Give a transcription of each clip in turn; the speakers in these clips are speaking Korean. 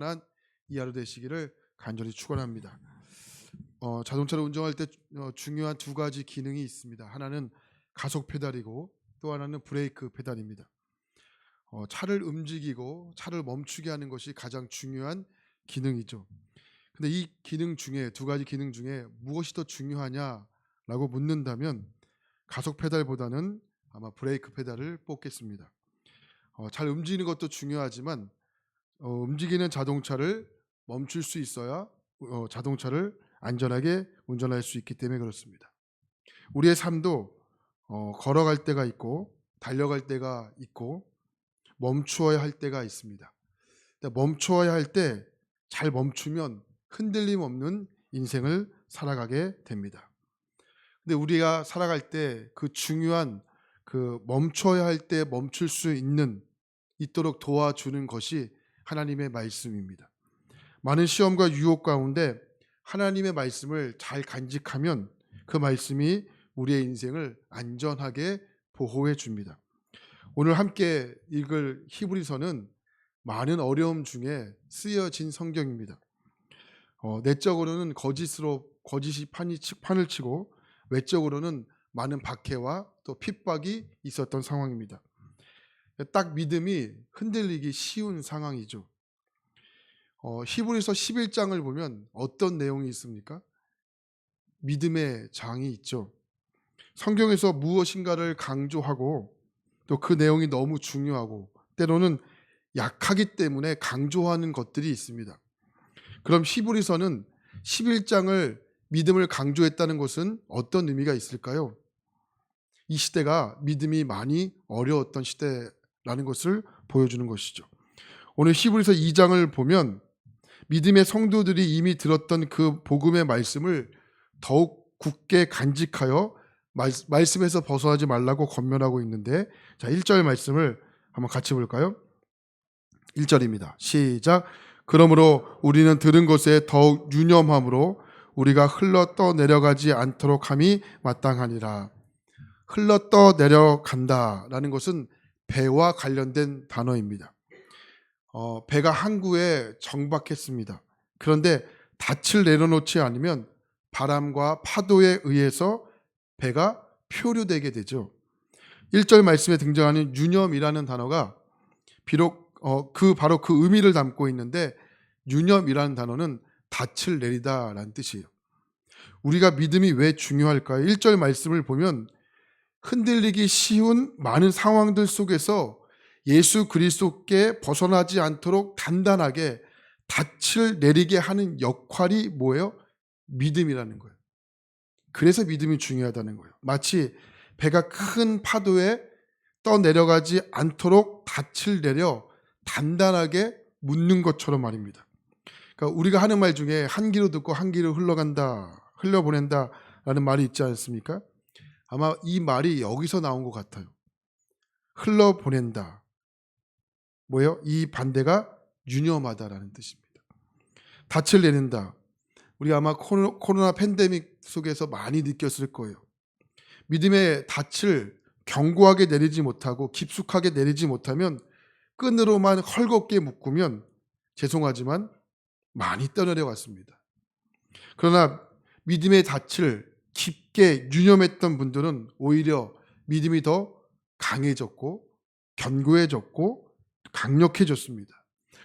난 이 하루 되시기를 간절히 축원합니다. 자동차를 운전할 때 중요한 두 가지 기능이 있습니다. 하나는 가속 페달이고 또 하나는 브레이크 페달입니다. 차를 움직이고 차를 멈추게 하는 것이 가장 중요한 기능이죠. 근데 이 기능 중에 두 가지 기능 중에 무엇이 더 중요하냐라고 묻는다면 가속 페달보다는 아마 브레이크 페달을 뽑겠습니다. 잘 움직이는 것도 중요하지만 움직이는 자동차를 멈출 수 있어야 자동차를 안전하게 운전할 수 있기 때문에 그렇습니다. 우리의 삶도 걸어갈 때가 있고 달려갈 때가 있고 멈추어야 할 때가 있습니다. 멈추어야 할 때 잘 멈추면 흔들림 없는 인생을 살아가게 됩니다. 근데 우리가 살아갈 때 그 중요한 멈춰야 할 때 멈출 수 있도록 도와주는 것이 하나님의 말씀입니다. 많은 시험과 유혹 가운데 하나님의 말씀을 잘 간직하면 그 말씀이 우리의 인생을 안전하게 보호해 줍니다. 오늘 함께 읽을 히브리서는 많은 어려움 중에 쓰여진 성경입니다. 내적으로는 거짓이 판을 치고 외적으로는 많은 박해와 또 핍박이 있었던 상황입니다. 딱 믿음이 흔들리기 쉬운 상황이죠. 히브리서 11장을 보면 어떤 내용이 있습니까? 믿음의 장이 있죠. 성경에서 무엇인가를 강조하고 또 그 내용이 너무 중요하고 때로는 약하기 때문에 강조하는 것들이 있습니다. 그럼 히브리서는 11장을 믿음을 강조했다는 것은 어떤 의미가 있을까요? 이 시대가 믿음이 많이 어려웠던 시대라는 것을 보여주는 것이죠. 오늘 히브리서 2장을 보면 믿음의 성도들이 이미 들었던 그 복음의 말씀을 더욱 굳게 간직하여 말씀에서 벗어나지 말라고 권면하고 있는데, 자 1절 말씀을 한번 같이 볼까요? 1절입니다. 시작. 그러므로 우리는 들은 것에 더욱 유념함으로 우리가 흘러 떠내려가지 않도록 함이 마땅하니라. 흘러 떠내려간다라는 것은 배와 관련된 단어입니다. 배가 항구에 정박했습니다. 그런데 닻을 내려놓지 않으면 바람과 파도에 의해서 배가 표류되게 되죠. 1절 말씀에 등장하는 유념이라는 단어가 비록 바로 그 의미를 담고 있는데, 유념이라는 단어는 닻을 내리다라는 뜻이에요. 우리가 믿음이 왜 중요할까요? 1절 말씀을 보면 흔들리기 쉬운 많은 상황들 속에서 예수 그리스도께 벗어나지 않도록 단단하게 닻을 내리게 하는 역할이 뭐예요? 믿음이라는 거예요. 그래서 믿음이 중요하다는 거예요. 마치 배가 큰 파도에 떠내려가지 않도록 닻을 내려 단단하게 묻는 것처럼 말입니다. 그러니까 우리가 하는 말 중에 한 귀로 듣고 한 귀로 흘려보낸다 라는 말이 있지 않습니까? 아마 이 말이 여기서 나온 것 같아요. 흘러보낸다. 뭐예요? 이 반대가 유념하다라는 뜻입니다. 닻을 내린다. 우리가 아마 코로나 팬데믹 속에서 많이 느꼈을 거예요. 믿음의 닻을 견고하게 내리지 못하고 깊숙하게 내리지 못하면 끈으로만 헐겁게 묶으면 죄송하지만 많이 떠내려갔습니다. 그러나 믿음의 닻을 깊게 유념했던 분들은 오히려 믿음이 더 강해졌고 견고해졌고 강력해졌습니다.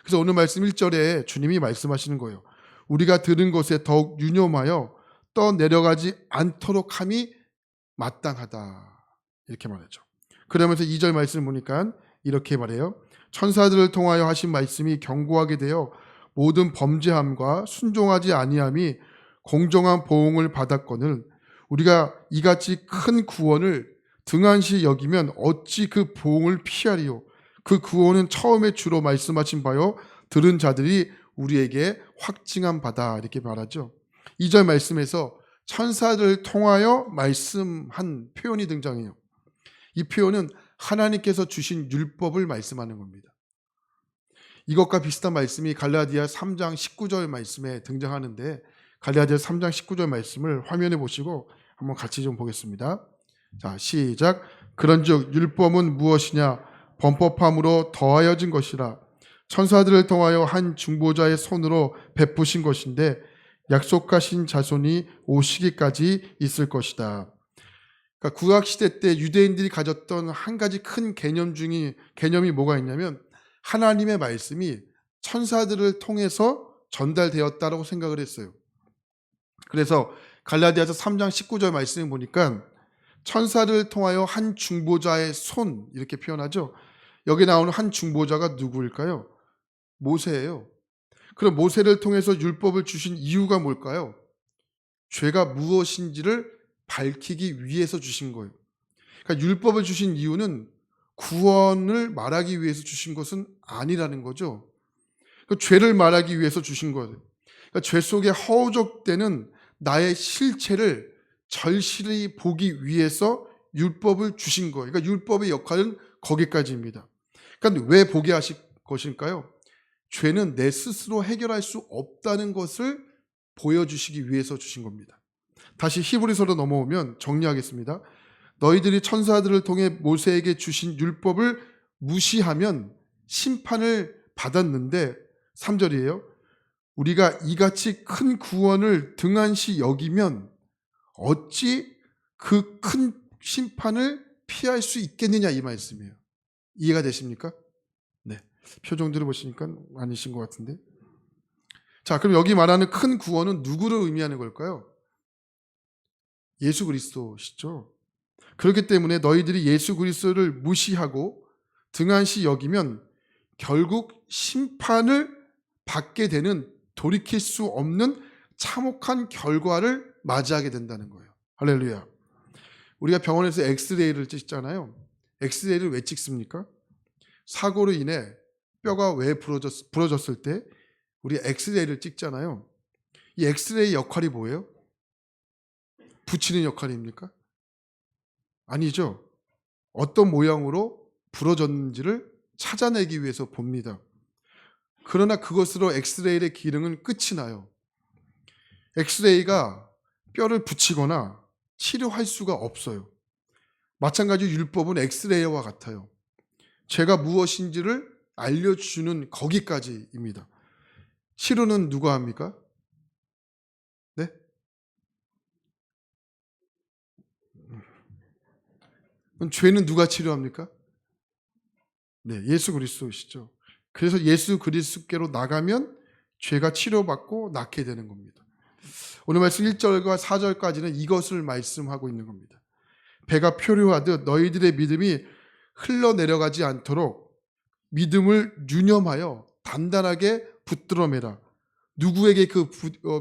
그래서 오늘 말씀 1절에 주님이 말씀하시는 거예요. 우리가 들은 것에 더욱 유념하여 떠내려가지 않도록 함이 마땅하다. 이렇게 말하죠. 그러면서 2절 말씀을 보니까 이렇게 말해요. 천사들을 통하여 하신 말씀이 견고하게 되어 모든 범죄함과 순종하지 아니함이 공정한 보응을 받았거늘 우리가 이같이 큰 구원을 등한시 여기면 어찌 그 보응을 피하리요. 그 구원은 처음에 주로 말씀하신 바요 들은 자들이 우리에게 확증한 바다. 이렇게 말하죠. 2절 말씀에서 천사들을 통하여 말씀한 표현이 등장해요. 이 표현은 하나님께서 주신 율법을 말씀하는 겁니다. 이것과 비슷한 말씀이 갈라디아 3장 19절 말씀에 등장하는데, 갈라디아 3장 19절 말씀을 화면에 보시고 한번 같이 좀 보겠습니다. 자, 시작. 그런즉 율법은 무엇이냐? 범법함으로 더하여진 것이라. 천사들을 통하여 한 중보자의 손으로 베푸신 것인데 약속하신 자손이 오시기까지 있을 것이다. 그러니까 구약 시대 때 유대인들이 가졌던 한 가지 큰 개념이 뭐가 있냐면 하나님의 말씀이 천사들을 통해서 전달되었다라고 생각을 했어요. 그래서 갈라디아서 3장 19절 말씀을 보니까 천사를 통하여 한 중보자의 손 이렇게 표현하죠. 여기 나오는 한 중보자가 누구일까요? 모세예요. 그럼 모세를 통해서 율법을 주신 이유가 뭘까요? 죄가 무엇인지를 밝히기 위해서 주신 거예요. 그러니까 율법을 주신 이유는 구원을 말하기 위해서 주신 것은 아니라는 거죠. 그 죄를 말하기 위해서 주신 거예요. 그러니까 죄 속에 허우적대는 나의 실체를 절실히 보기 위해서 율법을 주신 거예요. 그러니까 율법의 역할은 거기까지입니다. 그러니까 왜 보게 하실 것일까요? 죄는 내 스스로 해결할 수 없다는 것을 보여주시기 위해서 주신 겁니다. 다시 히브리서로 넘어오면 정리하겠습니다. 너희들이 천사들을 통해 모세에게 주신 율법을 무시하면 심판을 받았는데 3절이에요. 우리가 이같이 큰 구원을 등한시 여기면 어찌 그 큰 심판을 피할 수 있겠느냐 이 말씀이에요. 이해가 되십니까? 네. 표정들을 보시니까 아니신 것 같은데. 자, 그럼 여기 말하는 큰 구원은 누구를 의미하는 걸까요? 예수 그리스도시죠. 그렇기 때문에 너희들이 예수 그리스도를 무시하고 등한시 여기면 결국 심판을 받게 되는 돌이킬 수 없는 참혹한 결과를 맞이하게 된다는 거예요. 할렐루야. 우리가 병원에서 엑스레이를 찍잖아요. 엑스레이를 왜 찍습니까? 사고로 인해 뼈가 왜 부러졌을 때 우리 엑스레이를 찍잖아요. 이 엑스레이 역할이 뭐예요? 붙이는 역할입니까? 아니죠. 어떤 모양으로 부러졌는지를 찾아내기 위해서 봅니다. 그러나 그것으로 엑스레이의 기능은 끝이 나요. 엑스레이가 뼈를 붙이거나 치료할 수가 없어요. 마찬가지로 율법은 엑스레이와 같아요. 죄가 무엇인지를 알려주는 거기까지입니다. 치료는 누가 합니까? 네? 그럼 죄는 누가 치료합니까? 네, 예수 그리스도시죠. 그래서 예수 그리스도께로 나가면 죄가 치료받고 낫게 되는 겁니다. 오늘 말씀 1절과 4절까지는 이것을 말씀하고 있는 겁니다. 배가 표류하듯 너희들의 믿음이 흘러내려가지 않도록 믿음을 유념하여 단단하게 붙들어 매라. 누구에게 그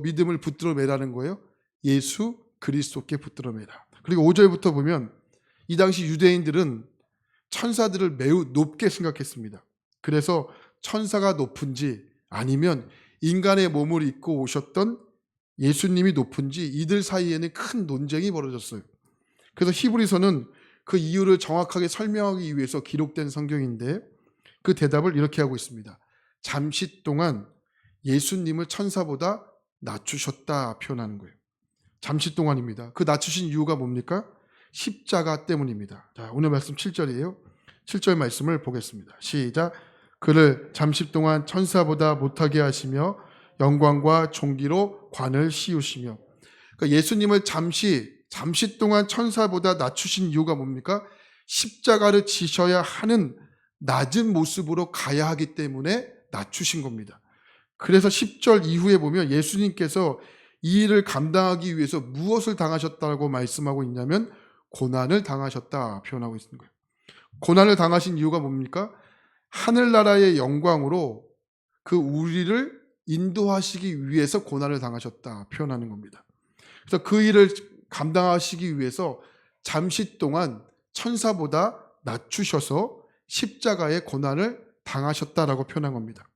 믿음을 붙들어 매라는 거예요? 예수 그리스도께 붙들어 매라. 그리고 5절부터 보면 이 당시 유대인들은 천사들을 매우 높게 생각했습니다. 그래서 천사가 높은지 아니면 인간의 몸을 입고 오셨던 예수님이 높은지 이들 사이에는 큰 논쟁이 벌어졌어요. 그래서 히브리서는 그 이유를 정확하게 설명하기 위해서 기록된 성경인데 그 대답을 이렇게 하고 있습니다. 잠시 동안 예수님을 천사보다 낮추셨다 표현하는 거예요. 잠시 동안입니다. 그 낮추신 이유가 뭡니까? 십자가 때문입니다. 자, 오늘 말씀 7절이에요. 7절 말씀을 보겠습니다. 시작. 그를 잠시 동안 천사보다 못하게 하시며 영광과 존귀로 관을 씌우시며. 그러니까 예수님을 잠시 동안 천사보다 낮추신 이유가 뭡니까? 십자가를 지셔야 하는 낮은 모습으로 가야 하기 때문에 낮추신 겁니다. 그래서 10절 이후에 보면 예수님께서 이 일을 감당하기 위해서 무엇을 당하셨다고 말씀하고 있냐면 고난을 당하셨다 표현하고 있는 거예요. 고난을 당하신 이유가 뭡니까? 하늘나라의 영광으로 그 우리를 인도하시기 위해서 고난을 당하셨다 표현하는 겁니다. 그래서 그 일을 감당하시기 위해서 잠시 동안 천사보다 낮추셔서 십자가의 고난을 당하셨다라고 표현한 겁니다.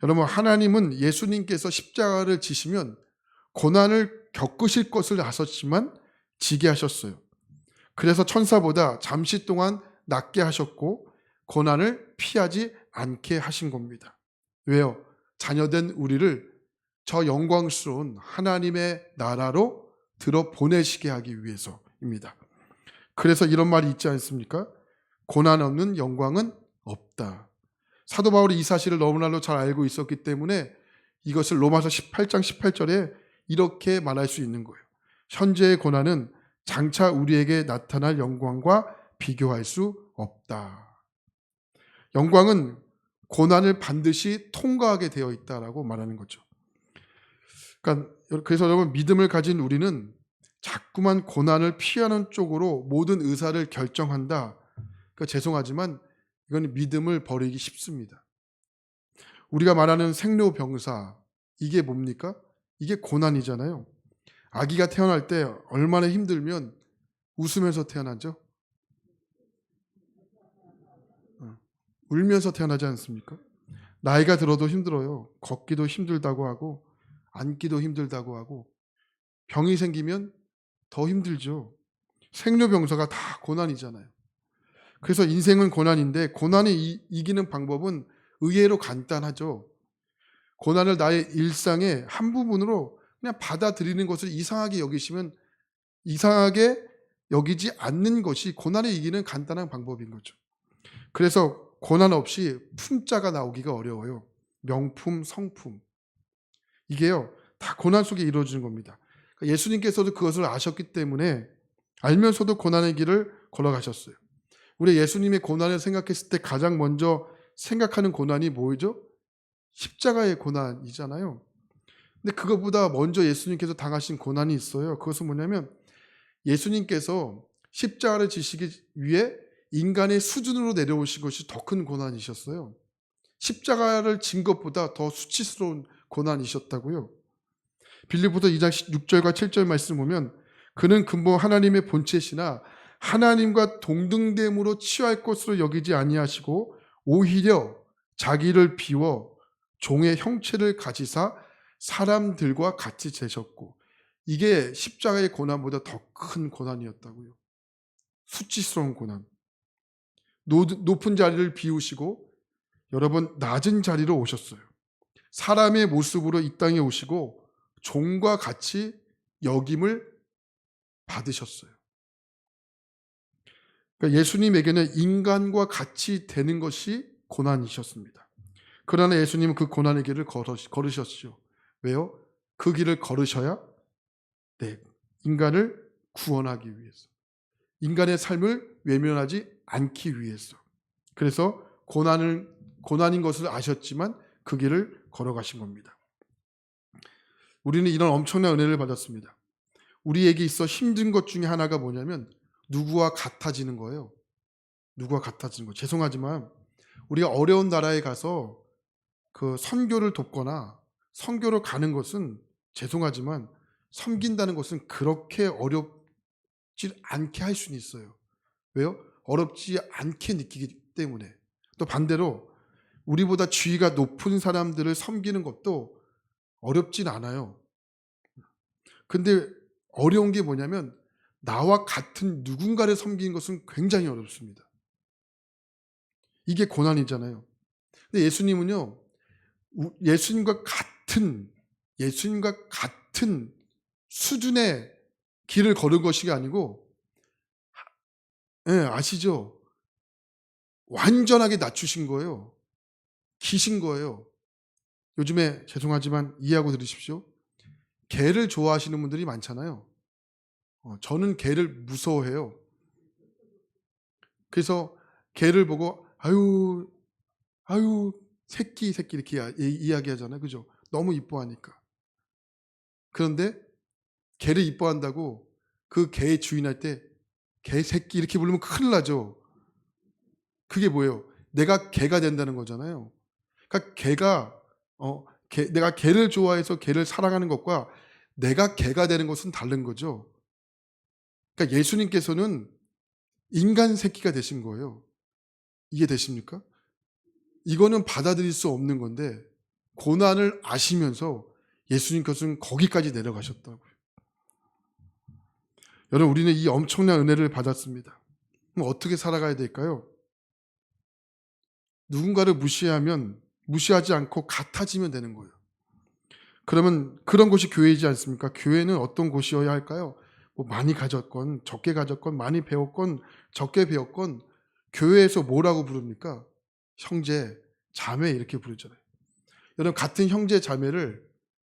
여러분, 하나님은 예수님께서 십자가를 지시면 고난을 겪으실 것을 아셨지만 지게 하셨어요. 그래서 천사보다 잠시 동안 낫게 하셨고 고난을 피하지 않게 하신 겁니다. 왜요? 자녀된 우리를 저 영광스러운 하나님의 나라로 들어 보내시게 하기 위해서입니다. 그래서 이런 말이 있지 않습니까? 고난 없는 영광은 없다. 사도 바울이 이 사실을 너무나도 잘 알고 있었기 때문에 이것을 로마서 18장 18절에 이렇게 말할 수 있는 거예요. 현재의 고난은 장차 우리에게 나타날 영광과 비교할 수 없다. 영광은 고난을 반드시 통과하게 되어 있다라고 말하는 거죠. 그러니까 그래서 여러분, 믿음을 가진 우리는 자꾸만 고난을 피하는 쪽으로 모든 의사를 결정한다. 그러니까 죄송하지만 이건 믿음을 버리기 쉽습니다. 우리가 말하는 생로병사, 이게 뭡니까? 이게 고난이잖아요. 아기가 태어날 때 얼마나 힘들면 웃으면서 태어나죠? 울면서 태어나지 않습니까? 나이가 들어도 힘들어요. 걷기도 힘들다고 하고 앉기도 힘들다고 하고 병이 생기면 더 힘들죠. 생로병사가 다 고난이잖아요. 그래서 인생은 고난인데 고난을 이기는 방법은 의외로 간단하죠. 고난을 나의 일상의 한 부분으로 그냥 받아들이는 것을 이상하게 여기시면, 이상하게 여기지 않는 것이 고난을 이기는 간단한 방법인 거죠. 그래서 고난 없이 품자가 나오기가 어려워요. 명품, 성품. 이게요, 다 고난 속에 이루어지는 겁니다. 예수님께서도 그것을 아셨기 때문에 알면서도 고난의 길을 걸어가셨어요. 우리 예수님의 고난을 생각했을 때 가장 먼저 생각하는 고난이 뭐죠? 십자가의 고난이잖아요. 근데 그것보다 먼저 예수님께서 당하신 고난이 있어요. 그것은 뭐냐면 예수님께서 십자가를 지시기 위해 인간의 수준으로 내려오신 것이 더 큰 고난이셨어요. 십자가를 진 것보다 더 수치스러운 고난이셨다고요. 빌립보서 2장 6절과 7절 말씀 보면 그는 근본 하나님의 본체시나 하나님과 동등됨으로 취할 것으로 여기지 아니하시고 오히려 자기를 비워 종의 형체를 가지사 사람들과 같이 재셨고, 이게 십자가의 고난보다 더 큰 고난이었다고요. 수치스러운 고난. 높은 자리를 비우시고 여러분 낮은 자리로 오셨어요. 사람의 모습으로 이 땅에 오시고 종과 같이 역임을 받으셨어요. 그러니까 예수님에게는 인간과 같이 되는 것이 고난이셨습니다. 그러나 예수님은 그 고난의 길을 걸으셨죠. 왜요? 그 길을 걸으셔야 인간을 구원하기 위해서, 인간의 삶을 외면하지 않기 위해서. 그래서 고난인 것을 아셨지만 그 길을 걸어가신 겁니다. 우리는 이런 엄청난 은혜를 받았습니다. 우리에게 있어 힘든 것 중에 하나가 뭐냐면 누구와 같아지는 거예요. 누구와 같아지는 거. 죄송하지만 우리가 어려운 나라에 가서 그 선교를 돕거나 선교를 가는 것은, 죄송하지만 섬긴다는 것은 그렇게 어렵지 않게 할 수는 있어요. 왜요? 어렵지 않게 느끼기 때문에. 또 반대로 우리보다 지위가 높은 사람들을 섬기는 것도 어렵진 않아요. 근데 어려운 게 뭐냐면 나와 같은 누군가를 섬기는 것은 굉장히 어렵습니다. 이게 고난이잖아요. 근데 예수님은요, 예수님과 같은 수준의 길을 걸은 것이 아니고, 아시죠? 완전하게 낮추신 거예요. 기신 거예요. 요즘에 죄송하지만 이해하고 들으십시오. 개를 좋아하시는 분들이 많잖아요. 저는 개를 무서워해요. 그래서 개를 보고 아유 새끼 이렇게 이야기하잖아요. 그죠? 너무 이뻐하니까. 그런데 개를 이뻐한다고 그 개의 주인할 때 개 새끼 이렇게 부르면 큰일 나죠. 그게 뭐예요? 내가 개가 된다는 거잖아요. 그러니까 내가 개를 좋아해서 개를 사랑하는 것과 내가 개가 되는 것은 다른 거죠. 그러니까 예수님께서는 인간 새끼가 되신 거예요. 이해되십니까? 이거는 받아들일 수 없는 건데 고난을 아시면서 예수님께서는 거기까지 내려가셨다고요. 여러분, 우리는 이 엄청난 은혜를 받았습니다. 그럼 어떻게 살아가야 될까요? 누군가를 무시하지 않고 같아지면 되는 거예요. 그러면 그런 곳이 교회이지 않습니까? 교회는 어떤 곳이어야 할까요? 뭐 많이 가졌건 적게 가졌건 많이 배웠건 적게 배웠건 교회에서 뭐라고 부릅니까? 형제, 자매 이렇게 부르잖아요. 여러분 같은 형제 자매를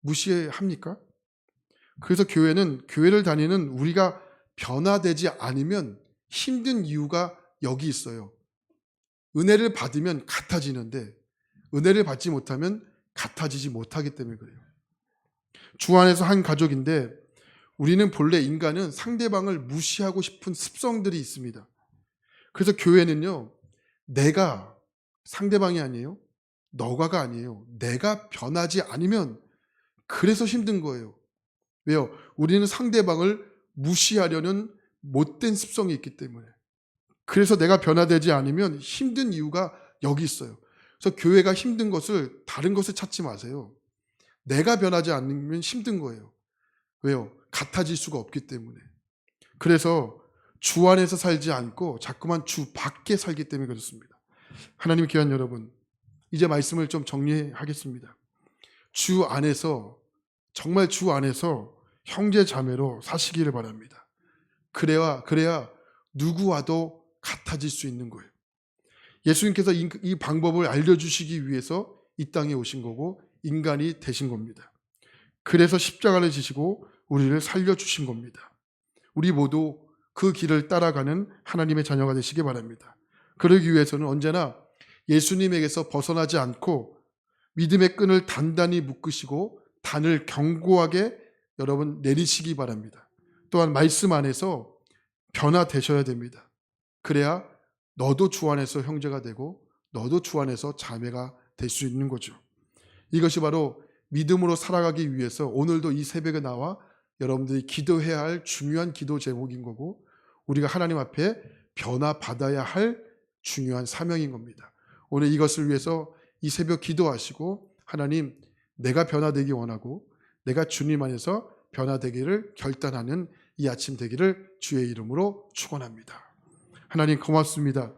무시합니까? 그래서 교회를 다니는 우리가 변화되지 않으면 힘든 이유가 여기 있어요. 은혜를 받으면 같아지는데 은혜를 받지 못하면 같아지지 못하기 때문에 그래요. 주 안에서 한 가족인데 우리는 본래 인간은 상대방을 무시하고 싶은 습성들이 있습니다. 그래서 교회는요, 내가 상대방이 아니에요. 너가가 아니에요. 내가 변하지 않으면 그래서 힘든 거예요. 왜요? 우리는 상대방을 무시하려는 못된 습성이 있기 때문에. 그래서 내가 변화되지 않으면 힘든 이유가 여기 있어요. 그래서 교회가 힘든 것을 다른 것을 찾지 마세요. 내가 변하지 않으면 힘든 거예요. 왜요? 같아질 수가 없기 때문에. 그래서 주 안에서 살지 않고 자꾸만 주 밖에 살기 때문에 그렇습니다. 하나님 귀한 여러분, 이제 말씀을 좀 정리하겠습니다. 주 안에서, 정말 주 안에서 형제 자매로 사시기를 바랍니다. 그래야 누구와도 같아질 수 있는 거예요. 예수님께서 이 방법을 알려주시기 위해서 이 땅에 오신 거고 인간이 되신 겁니다. 그래서 십자가를 지시고 우리를 살려주신 겁니다. 우리 모두 그 길을 따라가는 하나님의 자녀가 되시기 바랍니다. 그러기 위해서는 언제나 예수님에게서 벗어나지 않고 믿음의 끈을 단단히 묶으시고 단을 견고하게 여러분 내리시기 바랍니다. 또한 말씀 안에서 변화되셔야 됩니다. 그래야 너도 주 안에서 형제가 되고 너도 주 안에서 자매가 될 수 있는 거죠. 이것이 바로 믿음으로 살아가기 위해서 오늘도 이 새벽에 나와 여러분들이 기도해야 할 중요한 기도 제목인 거고 우리가 하나님 앞에 변화받아야 할 중요한 사명인 겁니다. 오늘 이것을 위해서 이 새벽 기도하시고 하나님 내가 변화되기 원하고 내가 주님 안에서 변화되기를 결단하는 이 아침 되기를 주의 이름으로 축원합니다. 하나님 고맙습니다.